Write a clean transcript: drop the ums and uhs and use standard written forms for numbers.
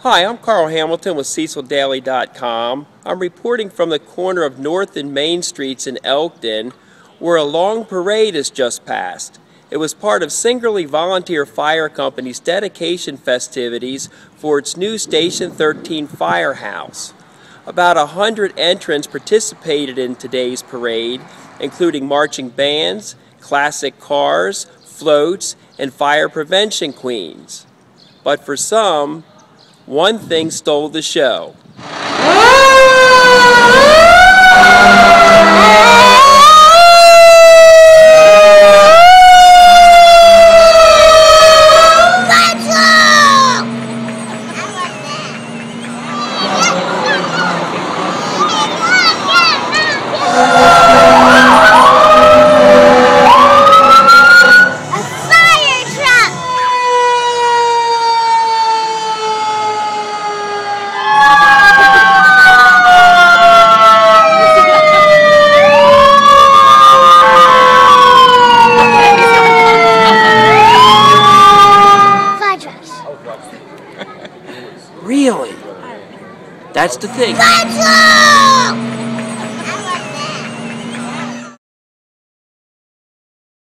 Hi, I'm Carl Hamilton with CecilDaily.com. I'm reporting from the corner of North and Main Streets in Elkton, where a long parade has just passed. It was part of Singerly Volunteer Fire Company's dedication festivities for its new Station 13 firehouse. About 100 entrants participated in today's parade, including marching bands, classic cars, floats, and fire prevention queens. But for some, one thing stole the show. Really? That's the thing.